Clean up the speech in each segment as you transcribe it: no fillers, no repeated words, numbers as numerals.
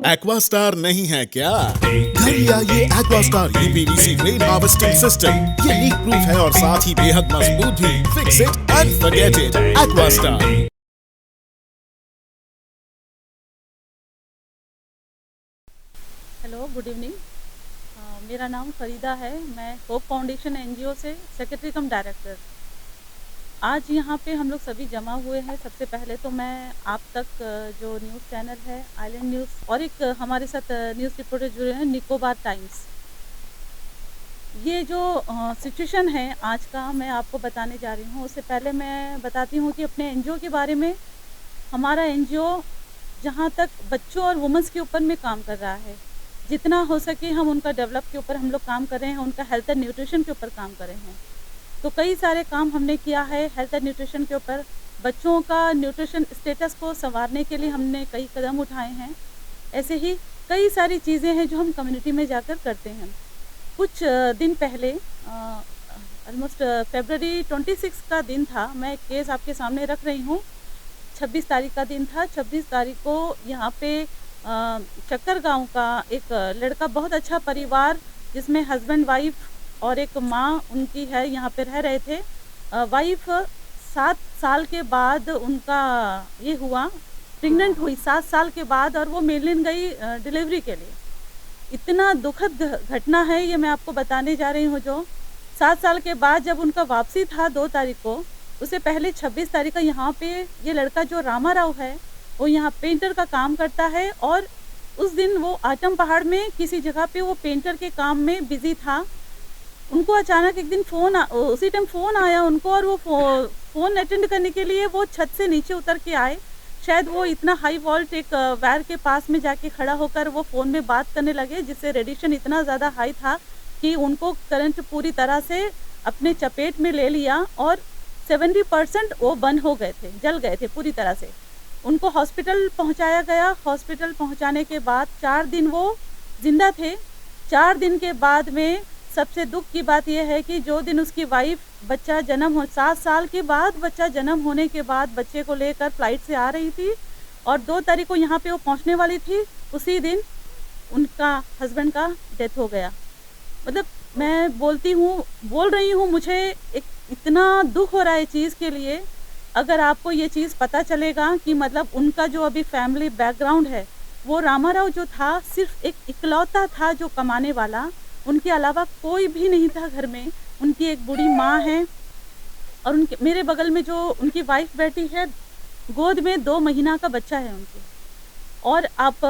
Aquastar नहीं है क्या? घर लिया ये Aquastar UPVC rain harvesting system. ये लीक प्रूफ है और साथ ही बेहद मजबूत भी। Fix it and forget it. Aquastar. Hello, good evening. मेरा नाम फरीदा है। मैं होप फाउंडेशन एनजीओ से सेक्रेटरी कम डायरेक्टर। आज यहाँ पे हम लोग सभी जमा हुए हैं। सबसे पहले तो मैं आप तक जो न्यूज़ चैनल है आइलैंड न्यूज़ और एक हमारे साथ न्यूज़ रिपोर्टर जुड़े हैं निकोबार टाइम्स, ये जो सिचुएशन है आज का मैं आपको बताने जा रही हूँ। उससे पहले मैं बताती हूँ कि अपने एनजीओ के बारे में। हमारा एनजीओ जहाँ तक बच्चों और वुमेंस के ऊपर में काम कर रहा है, जितना हो सके हम उनका डेवलप के ऊपर हम लोग काम कर रहे हैं, उनका हेल्थ एंड न्यूट्रिशन के ऊपर काम कर रहे हैं। तो कई सारे काम हमने किया है हेल्थ एंड न्यूट्रिशन के ऊपर। बच्चों का न्यूट्रिशन स्टेटस को संवारने के लिए हमने कई कदम उठाए हैं। ऐसे ही कई सारी चीज़ें हैं जो हम कम्युनिटी में जाकर करते हैं। कुछ दिन पहले ऑलमोस्ट फरवरी 26 का दिन था। मैं एक केस आपके सामने रख रही हूँ। 26 तारीख का दिन था। 26 तारीख को यहाँ पे चक्कर गांव का एक लड़का, बहुत अच्छा परिवार जिसमें हस्बैंड वाइफ और एक माँ उनकी है, यहाँ पे रह रहे थे। वाइफ 7 साल के बाद उनका ये हुआ, प्रेग्नेंट हुई 7 साल के बाद, और वो मेलैंड गई डिलीवरी के लिए। इतना दुखद घटना है ये मैं आपको बताने जा रही हूँ। जो 7 साल के बाद जब उनका वापसी था 2 तारीख को, उससे पहले 26 तारीख का यहाँ पे ये लड़का जो रामा राव है वो यहाँ पेंटर का काम करता है। और उस दिन वो आटम पहाड़ में किसी जगह पे वो पेंटर के काम में बिजी था। उनको अचानक एक दिन उसी टाइम फ़ोन आया उनको, और वो फ़ोन अटेंड करने के लिए वो छत से नीचे उतर के आए। शायद वो इतना हाई वोल्ट एक वायर के पास में जाके खड़ा होकर वो फ़ोन में बात करने लगे, जिससे रेडिएशन इतना ज़्यादा हाई था कि उनको करंट पूरी तरह से अपने चपेट में ले लिया और 70% वो बंद हो गए थे, जल गए थे पूरी तरह से। उनको हॉस्पिटल पहुंचाया गया। हॉस्पिटल पहुंचाने के बाद 4 दिन वो जिंदा थे। 4 दिन के बाद में सबसे दुख की बात यह है कि जो दिन उसकी वाइफ 7 साल के बाद बच्चा जन्म होने के बाद बच्चे को लेकर फ्लाइट से आ रही थी और 2 तारीख को यहाँ पे वो पहुँचने वाली थी, उसी दिन उनका हस्बैंड का डेथ हो गया। मतलब मैं बोल रही हूँ, मुझे एक इतना दुख हो रहा है चीज़ के लिए। अगर आपको ये चीज़ पता चलेगा कि मतलब उनका जो अभी फैमिली बैकग्राउंड है, वो रामाराव जो था सिर्फ एक इकलौता था जो कमाने वाला, उनके अलावा कोई भी नहीं था घर में। उनकी एक बूढ़ी माँ है और उनके मेरे बगल में जो उनकी वाइफ बैठी है, गोद में 2 महीना का बच्चा है उनके। और आप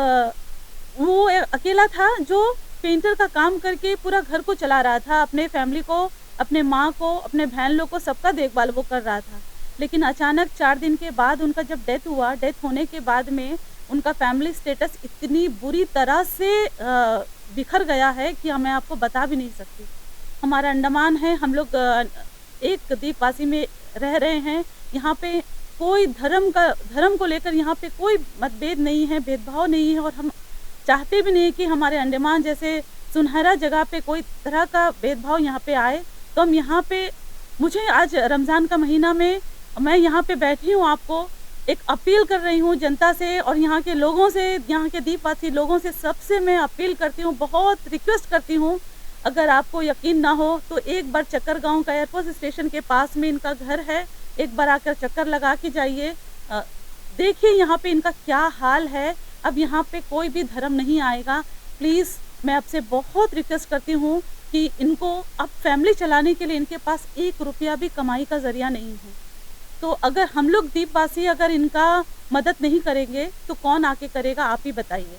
वो अकेला था जो पेंटर का काम करके पूरा घर को चला रहा था, अपने फैमिली को, अपने माँ को, अपने बहन लोग को, सबका देखभाल वो कर रहा था। लेकिन अचानक 4 दिन के बाद उनका जब डेथ हुआ, डेथ होने के बाद में उनका फैमिली स्टेटस इतनी बुरी तरह से बिखर गया है कि मैं आपको बता भी नहीं सकती। हमारा अंडमान है, हम लोग एक द्वीपवासी में रह रहे हैं। यहाँ पे कोई धर्म को लेकर यहाँ पे कोई मतभेद नहीं है, भेदभाव नहीं है, और हम चाहते भी नहीं कि हमारे अंडमान जैसे सुनहरा जगह पे कोई तरह का भेदभाव यहाँ पे आए। तो हम यहाँ पे, मुझे आज रमज़ान का महीना में मैं यहाँ पे बैठी हूँ, आपको एक अपील कर रही हूँ जनता से और यहाँ के लोगों से, यहाँ के द्वीपवासी लोगों से, सबसे मैं अपील करती हूँ, बहुत रिक्वेस्ट करती हूँ। अगर आपको यकीन ना हो तो एक बार चक्कर गांव का एयरपोर्ट स्टेशन के पास में इनका घर है, एक बार आकर चक्कर लगा के जाइए, देखिए यहाँ पे इनका क्या हाल है। अब यहाँ पे कोई भी धर्म नहीं आएगा। प्लीज़ मैं आपसे बहुत रिक्वेस्ट करती हूँ कि इनको अब फैमिली चलाने के लिए इनके पास 1 रुपया भी कमाई का ज़रिया नहीं है। तो अगर हम लोग द्वीपवासी अगर इनका मदद नहीं करेंगे तो कौन आके करेगा, आप ही बताइए।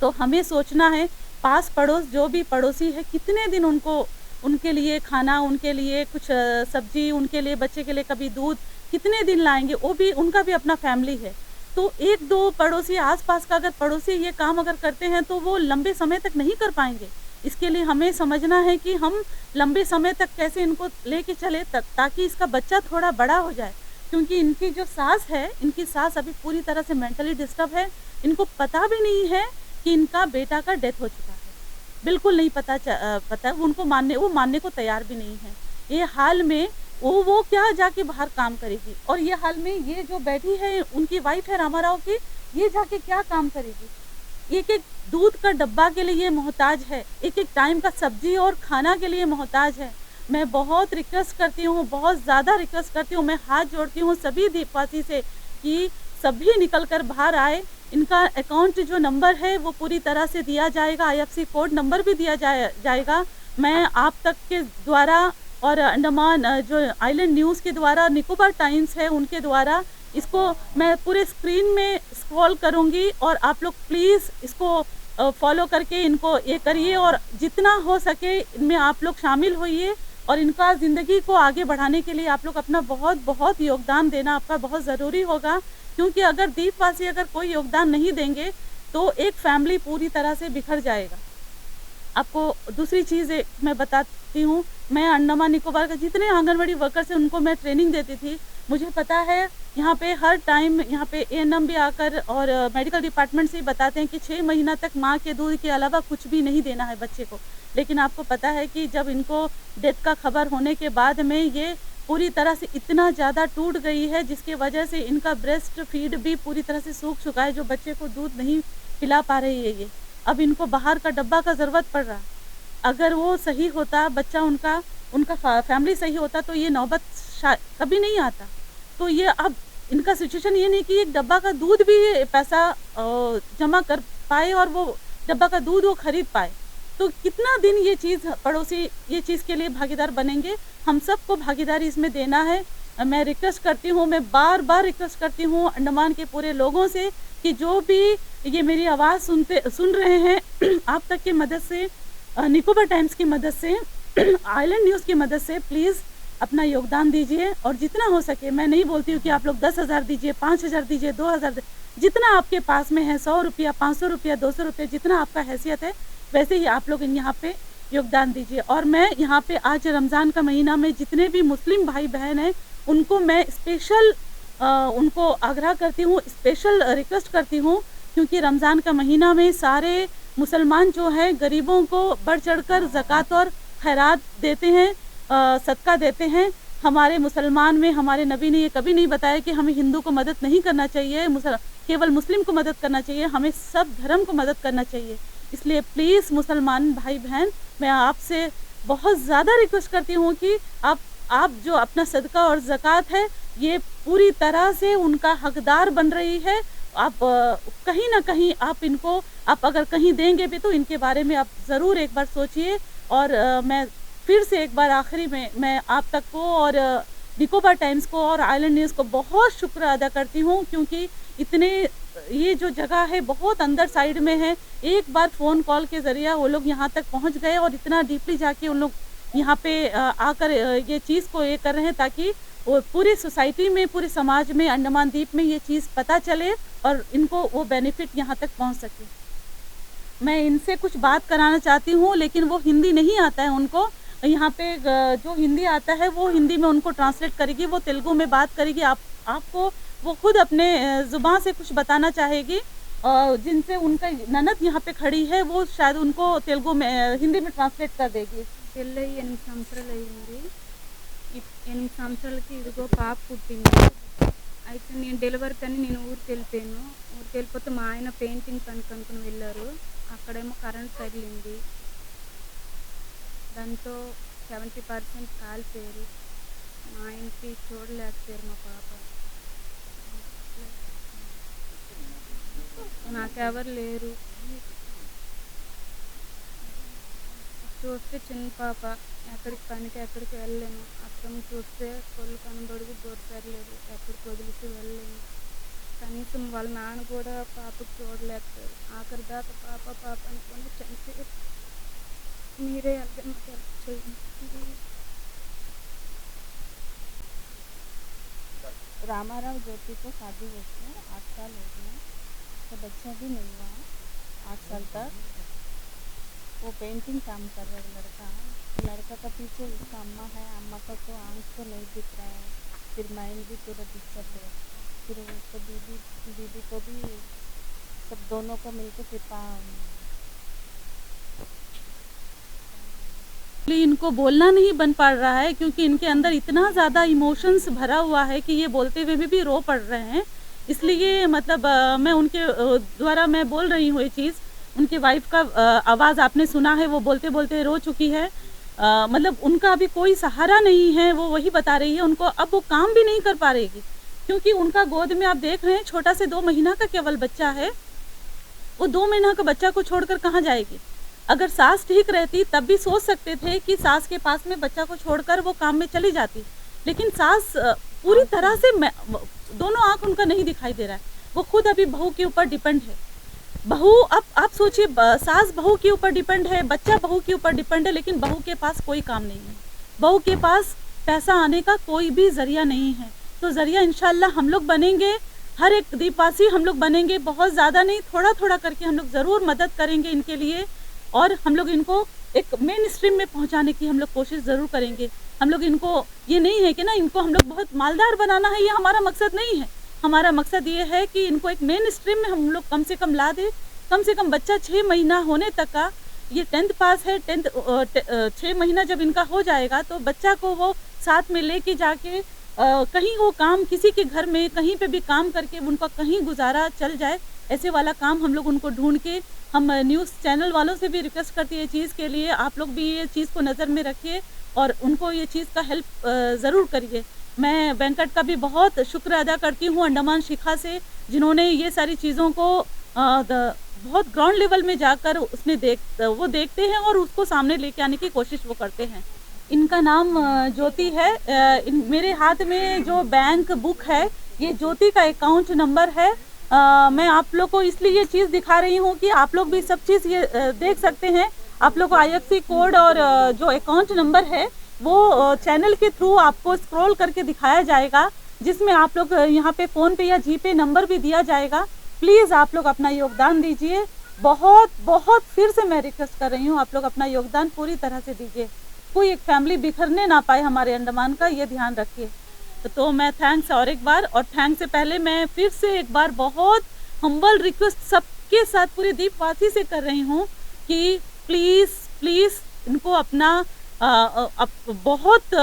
तो हमें सोचना है, पास पड़ोस जो भी पड़ोसी है, कितने दिन उनके लिए खाना, उनके लिए कुछ सब्जी, उनके लिए बच्चे के लिए कभी दूध, कितने दिन लाएंगे। वो भी, उनका भी अपना फैमिली है। तो 1-2 पड़ोसी आसपास का अगर पड़ोसी ये काम अगर करते हैं तो वो लंबे समय तक नहीं कर पाएंगे। इसके लिए हमें समझना है कि हम लंबे समय तक कैसे इनको लेके चले ताकि इसका बच्चा थोड़ा बड़ा हो जाए। क्योंकि इनकी जो सास है, इनकी सास अभी पूरी तरह से मेंटली डिस्टर्ब है। इनको पता भी नहीं है कि इनका बेटा का डेथ हो चुका है, बिल्कुल नहीं पता। उनको वो मानने को तैयार भी नहीं है। ये हाल में वो क्या जाके बाहर काम करेगी। और ये हाल में ये जो बैठी है, उनकी वाइफ है रामाराव की, ये जाके क्या काम करेगी? एक एक दूध का डब्बा के लिए ये मोहताज है, एक एक टाइम का सब्जी और खाना के लिए मोहताज है। मैं बहुत रिक्वेस्ट करती हूँ, बहुत ज़्यादा रिक्वेस्ट करती हूँ, मैं हाथ जोड़ती हूँ सभी देशवासी से कि सभी निकल कर बाहर आए। इनका अकाउंट जो नंबर है वो पूरी तरह से दिया जाएगा, IFSC कोड नंबर भी दिया जाएगा। मैं आप तक के द्वारा और अंडमान जो आइलैंड न्यूज़ के द्वारा, निकोबार टाइम्स है उनके द्वारा इसको मैं पूरे स्क्रीन में स्क्रॉल करूँगी और आप लोग प्लीज़ इसको फॉलो करके इनको ये करिए और जितना हो सके इनमें आप लोग शामिल होइए और इनका ज़िंदगी को आगे बढ़ाने के लिए आप लोग अपना बहुत बहुत योगदान देना आपका बहुत ज़रूरी होगा, क्योंकि अगर द्वीपवासी अगर कोई योगदान नहीं देंगे तो एक फैमिली पूरी तरह से बिखर जाएगा। आपको दूसरी चीज़ मैं बताती हूँ, मैं अंडमान निकोबार का जितने आंगनवाड़ी वर्कर्स हैं उनको मैं ट्रेनिंग देती थी। मुझे पता है यहाँ पे हर टाइम यहाँ पे ANM भी आकर और मेडिकल डिपार्टमेंट से ही बताते हैं कि 6 महीना तक माँ के दूध के अलावा कुछ भी नहीं देना है बच्चे को। लेकिन आपको पता है कि जब इनको डेथ का खबर होने के बाद में ये पूरी तरह से इतना ज़्यादा टूट गई है, जिसकी वजह से इनका ब्रेस्ट फीड भी पूरी तरह से सूख चुका है, जो बच्चे को दूध नहीं पिला पा रही है ये। अब इनको बाहर का डब्बा का ज़रूरत पड़ रहा। अगर वो सही होता, बच्चा उनका फैमिली सही होता तो ये नौबत कभी नहीं आता। तो ये अब इनका सिचुएशन ये नहीं कि एक डब्बा का दूध भी पैसा जमा कर पाए और वो डब्बा का दूध वो खरीद पाए। तो कितना दिन ये चीज़ पड़ोसी ये चीज़ के लिए भागीदार बनेंगे? हम सबको भागीदारी इसमें देना है। मैं रिक्वेस्ट करती हूँ, मैं बार बार रिक्वेस्ट करती हूँ अंडमान के पूरे लोगों से कि जो भी ये मेरी आवाज़ सुन रहे हैं आप तक की मदद से, निकोबार टाइम्स की मदद से, आइलैंड न्यूज़ की मदद से प्लीज़ अपना योगदान दीजिए। और जितना हो सके, मैं नहीं बोलती हूँ कि आप लोग 10,000 दीजिए, 5,000 दीजिए, 2,000, जितना आपके पास में है, 100 रुपया, 500 रुपया, 200 रुपया, जितना आपका हैसियत है वैसे ही आप लोग यहाँ पे योगदान दीजिए। और मैं यहाँ पे आज रमज़ान का महीना में जितने भी मुस्लिम भाई बहन हैं उनको मैं स्पेशल उनको आग्रह करती हूँ, स्पेशल रिक्वेस्ट करती हूँ, क्योंकि रमज़ान का महीना में सारे मुसलमान जो हैं गरीबों को बढ़ चढ़कर ज़कात और खैरात देते हैं, सदका देते हैं। हमारे मुसलमान में हमारे नबी ने ये कभी नहीं बताया कि हमें हिंदू को मदद नहीं करना चाहिए, केवल मुस्लिम को मदद करना चाहिए, हमें सब धर्म को मदद करना चाहिए। इसलिए प्लीज़ मुसलमान भाई बहन, मैं आपसे बहुत ज़्यादा रिक्वेस्ट करती हूँ कि आप जो अपना सदका और ज़कात है ये पूरी तरह से उनका हकदार बन रही है। आप कहीं ना कहीं आप अगर कहीं देंगे भी तो इनके बारे में आप ज़रूर एक बार सोचिए। और मैं फिर से एक बार आखिरी में मैं आप तक को और निकोबार टाइम्स को और आइलैंड न्यूज़ को बहुत शुक्र अदा करती हूँ, क्योंकि ये जो जगह है बहुत अंदर साइड में है। एक बार फ़ोन कॉल के ज़रिए वो लोग यहाँ तक पहुँच गए और इतना डीपली जाके उन लोग यहाँ पे आकर ये चीज़ को ये कर रहे हैं ताकि वो पूरी सोसाइटी में, पूरे समाज में, अंडमान द्वीप में ये चीज़ पता चले और इनको वो बेनिफिट यहाँ तक पहुँच सके। मैं इनसे कुछ बात कराना चाहती हूँ, लेकिन वो हिंदी नहीं आता है उनको। यहाँ पे जो हिंदी आता है वो हिंदी में उनको ट्रांसलेट करेगी, वो तेलुगु में बात करेगी। आपको वो खुद अपने ज़ुबान से कुछ बताना चाहेगी। जिनसे उनका ननद यहाँ पे खड़ी है, वो शायद उनको तेलुगु में हिंदी में ट्रांसलेट कर देगी। పెళ్ళై 8 సంవత్సరాలు అయింది. 8 సంవత్సరాలకి ఇదిగో పాప పుట్టింది. అయితే నేను డెలివరీకని నేను ఊరికి వెళ్ళిపోయాను. ఊరికి వెళ్ళిపోతే మా ఆయన పెయింటింగ్ పనికి అనుకుని వెళ్ళారు. అక్కడేమో కరెంట్ తగిలింది. దాంతో 70% కాలిపోయారు. మా ఆయనకి చూడలేకపోయారు మా పాప. నాకెవరు లేరు. చూస్తే చిన్న పాప, పనికి ఎక్కడికి వెళ్ళలేను. అక్కడ చూస్తే కొళ్ళు కనబడుగు, దొరకలేదు, ఎక్కడికి వదిలిసి వెళ్ళలేను. కనీసం వాళ్ళ నాన్న కూడా పాపకు చూడలేకపోయారు. ఆఖరి దాకా పాప పాప అనుకొని చనిపోయారు. మీరే మాకు హెల్ప్ చేయండి. रामाराव ज्योति को शादी होती है, 8 साल हो गए, तो बच्चा भी नहीं हुआ 8 साल तक। वो पेंटिंग काम कर रहा है लड़का का पीछे उसका अम्मा है, अम्मा का तो आँख तो नहीं दिख रहा है, फिर माइंड भी पूरा डिस्टर्ब है। फिर उसको दीदी को भी सब दोनों को मिलकर इनको बोलना नहीं बन पा रहा है, क्योंकि इनके अंदर इतना ज़्यादा इमोशंस भरा हुआ है कि ये बोलते हुए भी रो पड़ रहे हैं। इसलिए मतलब मैं उनके द्वारा मैं बोल रही हूँ ये चीज़। उनकी वाइफ का आवाज़ आपने सुना है, वो बोलते बोलते रो चुकी है। मतलब उनका अभी कोई सहारा नहीं है, वो वही बता रही है। उनको अब वो काम भी नहीं कर पा रही, क्योंकि उनका गोद में आप देख रहे हैं छोटा से 2 महीना का केवल बच्चा है। वो 2 महीना का बच्चा को छोड़कर कहाँ जाएगी? अगर सास ठीक रहती तब भी सोच सकते थे कि सास के पास में बच्चा को छोड़कर वो काम में चली जाती, लेकिन सास पूरी तरह से दोनों आंख उनका नहीं दिखाई दे रहा है। वो खुद अभी बहू के ऊपर डिपेंड है। बहू, अब आप सोचिए, सास बहू के ऊपर डिपेंड है, बच्चा बहू के ऊपर डिपेंड है, लेकिन बहू के पास कोई काम नहीं है। बहू के पास पैसा आने का कोई भी जरिया नहीं है। तो जरिया इंशाल्लाह हम लोग बनेंगे, हर एक द्वीपवासी हम लोग बनेंगे। बहुत ज़्यादा नहीं, थोड़ा थोड़ा करके हम लोग ज़रूर मदद करेंगे इनके लिए, और हम लोग इनको एक मेन स्ट्रीम में पहुंचाने की हम लोग कोशिश ज़रूर करेंगे। हम लोग इनको, ये नहीं है कि ना इनको हम लोग बहुत मालदार बनाना है, ये हमारा मकसद नहीं है। हमारा मकसद ये है कि इनको एक मेन स्ट्रीम में हम लोग कम से कम ला दे। कम से कम बच्चा 6 महीना होने तक का, ये 10th पास है, 6 महीना जब इनका हो जाएगा तो बच्चा को वो साथ में लेके जाके कहीं वो काम, किसी के घर में कहीं पे भी काम करके उनका कहीं गुजारा चल जाए, ऐसे वाला काम हम लोग उनको ढूंढ के, हम न्यूज़ चैनल वालों से भी रिक्वेस्ट करती है चीज़ के लिए, आप लोग भी ये चीज़ को नज़र में रखिए और उनको ये चीज़ का हेल्प ज़रूर करिए। मैं वेंकट का भी बहुत शुक्र अदा करती हूँ, अंडमान शिखा से, जिन्होंने ये सारी चीज़ों को बहुत ग्राउंड लेवल में जाकर उसने वो देखते हैं और उसको सामने लेके आने की कोशिश वो करते हैं। इनका नाम ज्योति है। मेरे हाथ में जो बैंक बुक है, ये ज्योति का अकाउंट नंबर है। मैं आप लोग को इसलिए ये चीज़ दिखा रही हूँ कि आप लोग भी सब चीज़ ये देख सकते हैं। आप लोग को IFSC कोड और जो अकाउंट नंबर है वो चैनल के थ्रू आपको स्क्रॉल करके दिखाया जाएगा, जिसमें आप लोग यहाँ पे फ़ोन पे या GPay नंबर भी दिया जाएगा। प्लीज़ आप लोग अपना योगदान दीजिए। बहुत बहुत फिर से मैं रिक्वेस्ट कर रही हूँ, आप लोग अपना योगदान पूरी तरह से दीजिए। कोई एक फैमिली बिखरने ना पाए हमारे अंडमान का, ये ध्यान रखिए। तो मैं थैंक्स और एक बार, और थैंक्स से पहले मैं फिर से एक बार बहुत हम्बल रिक्वेस्ट सबके साथ पूरे द्वीपवासी से कर रही हूँ कि प्लीज़ प्लीज़ इनको अपना बहुत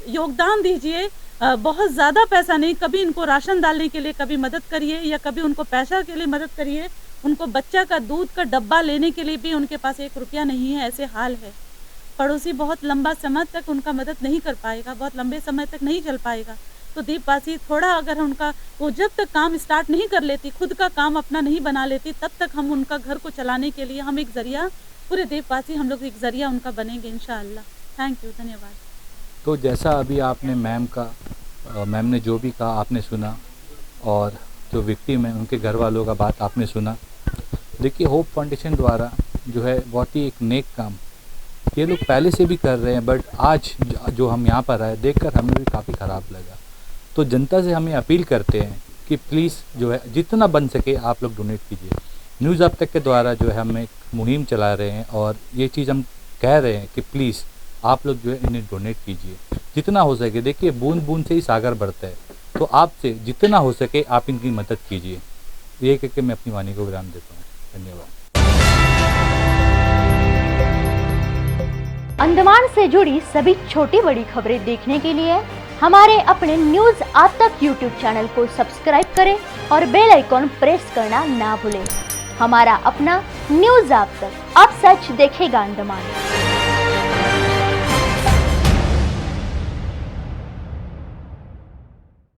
योगदान दीजिए। बहुत ज़्यादा पैसा नहीं, कभी इनको राशन डालने के लिए कभी मदद करिए, या कभी उनको पैसा के लिए मदद करिए। उनको बच्चा का दूध का डब्बा लेने के लिए भी उनके पास 1 रुपया नहीं है, ऐसे हाल है। पड़ोसी बहुत लंबा समय तक उनका मदद नहीं कर पाएगा, बहुत लंबे समय तक नहीं चल पाएगा। तो द्वीपवासी थोड़ा, अगर उनका वो जब तक काम स्टार्ट नहीं कर लेती, खुद का काम अपना नहीं बना लेती, तब तक हम उनका घर को चलाने के लिए हम एक ज़रिया, पूरे द्वीपवासी हम लोग एक ज़रिया उनका बनेंगे इंशाअल्लाह। थैंक यू, धन्यवाद। तो जैसा अभी आपने मैम ने जो भी कहा आपने सुना, और जो विक्टिम है उनके घर वालों का बात आपने सुना। देखिए, होप फाउंडेशन द्वारा जो है बहुत ही एक नेक काम ये लोग पहले से भी कर रहे हैं, बट आज जो हम यहाँ पर आए देखकर हमें भी काफ़ी ख़राब लगा। तो जनता से हमें अपील करते हैं कि प्लीज़ जो है जितना बन सके आप लोग डोनेट कीजिए। न्यूज़ अब तक के द्वारा जो है हम एक मुहिम चला रहे हैं, और ये चीज़ हम कह रहे हैं कि प्लीज़ आप लोग जो है इन्हें डोनेट कीजिए जितना हो सके। देखिए, बूंद बूंद से ही सागर बढ़ता है, तो आपसे जितना हो सके आप इनकी मदद कीजिए। ये कहकर मैं अपनी वाणी को विराम देता हूँ। धन्यवाद। अंडमान से जुड़ी सभी छोटी बड़ी खबरें देखने के लिए हमारे अपने न्यूज़ आज तक यूट्यूब चैनल को सब्सक्राइब करें और बेल आइकॉन प्रेस करना ना भूलें। हमारा अपना न्यूज़ आज तक, अब सच देखेगा अंडमान।